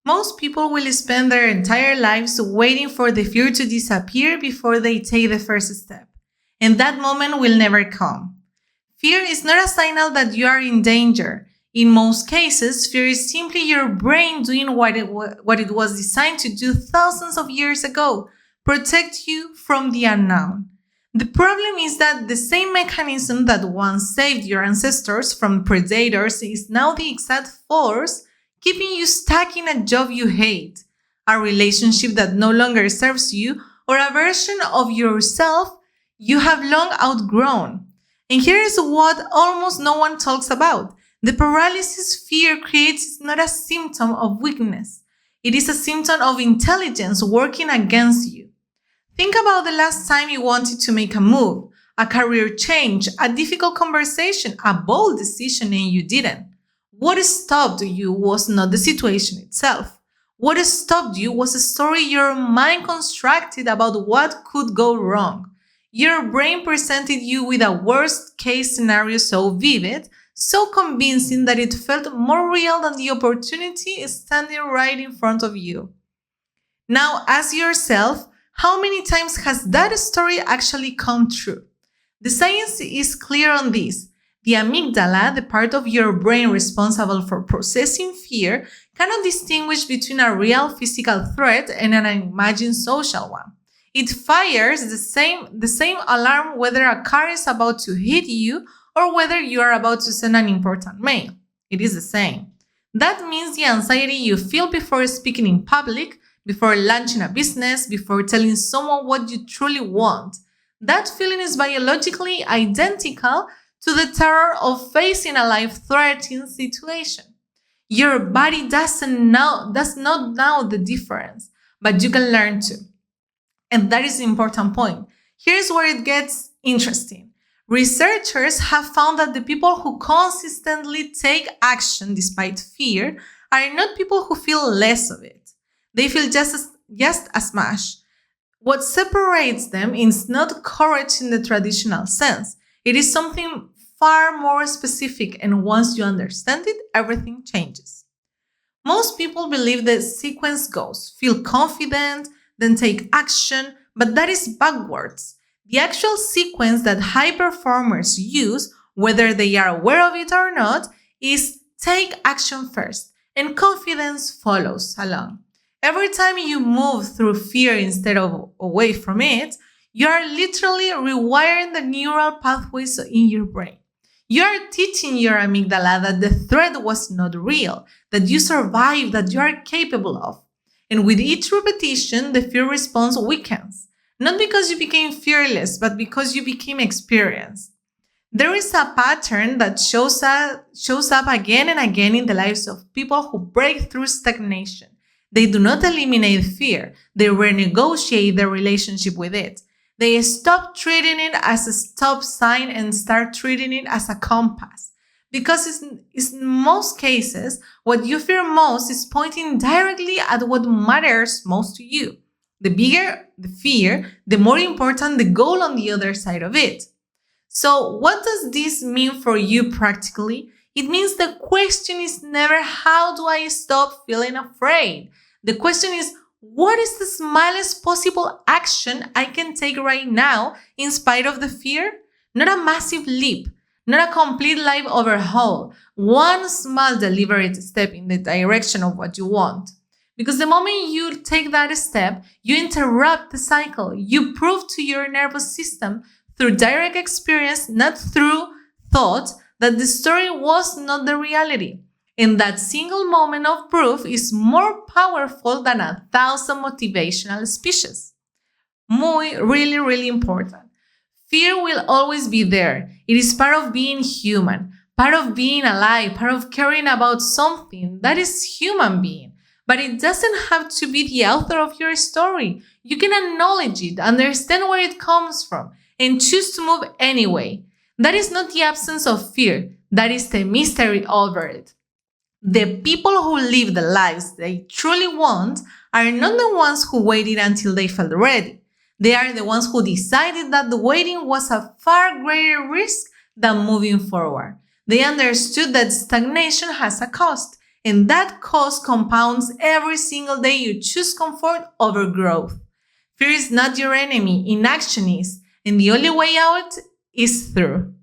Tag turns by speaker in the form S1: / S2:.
S1: Most people will spend their entire lives waiting for the fear to disappear before they take the first step. And that moment will never come. Fear is not a signal that you are in danger. In most cases, fear is simply your brain doing what it was designed to do thousands of years ago, protect you from the unknown. The problem is that the same mechanism that once saved your ancestors from predators is now the exact force keeping you stuck in a job you hate, a relationship that no longer serves you, or a version of yourself you have long outgrown. And here is what almost no one talks about. The paralysis fear creates is not a symptom of weakness. It is a symptom of intelligence working against you. Think about the last time you wanted to make a move, a career change, a difficult conversation, a bold decision, and you didn't. What stopped you was not the situation itself. What stopped you was a story your mind constructed about what could go wrong. Your brain presented you with a worst-case scenario so vivid, so convincing that it felt more real than the opportunity standing right in front of you. Now ask yourself, how many times has that story actually come true? The science is clear on this. The amygdala, the part of your brain responsible for processing fear, cannot distinguish between a real physical threat and an imagined social one. It fires the same alarm whether a car is about to hit you or whether you are about to send an important mail. It is the same. That means the anxiety you feel before speaking in public, before launching a business, before telling someone what you truly want, that feeling is biologically identical to the terror of facing a life-threatening situation. Your body does not know the difference, but you can learn to. And that is the important point. Here's where it gets interesting. Researchers have found that the people who consistently take action despite fear are not people who feel less of it. They feel just as much. What separates them is not courage in the traditional sense. It is something far more specific, and once you understand it, everything changes. Most people believe the sequence goes, feel confident, then take action, but that is backwards. The actual sequence that high performers use, whether they are aware of it or not, is take action first, and confidence follows along. Every time you move through fear instead of away from it, you are literally rewiring the neural pathways in your brain. You are teaching your amygdala that the threat was not real, that you survived, that you are capable of. And with each repetition, the fear response weakens. Not because you became fearless, but because you became experienced. There is a pattern that shows up again and again in the lives of people who break through stagnation. They do not eliminate fear. They renegotiate their relationship with it. They stop treating it as a stop sign and start treating it as a compass. Because in most cases, what you fear most is pointing directly at what matters most to you. The bigger the fear, the more important the goal on the other side of it. So what does this mean for you practically? It means the question is never, how do I stop feeling afraid? The question is, what is the smallest possible action I can take right now in spite of the fear? Not a massive leap, not a complete life overhaul, one small deliberate step in the direction of what you want. Because the moment you take that step, you interrupt the cycle. You prove to your nervous system through direct experience, not through thought, that the story was not the reality. And that single moment of proof is more powerful than 1,000 motivational speeches. Really, really important. Fear will always be there. It is part of being human, part of being alive, part of caring about something that is human being. But it doesn't have to be the author of your story. You can acknowledge it, understand where it comes from, and choose to move anyway. That is not the absence of fear. That is the mystery over it. The people who live the lives they truly want are not the ones who waited until they felt ready. They are the ones who decided that the waiting was a far greater risk than moving forward. They understood that stagnation has a cost, And that cost compounds every single day you choose comfort over growth. Fear is not your enemy, inaction is. And the only way out is through.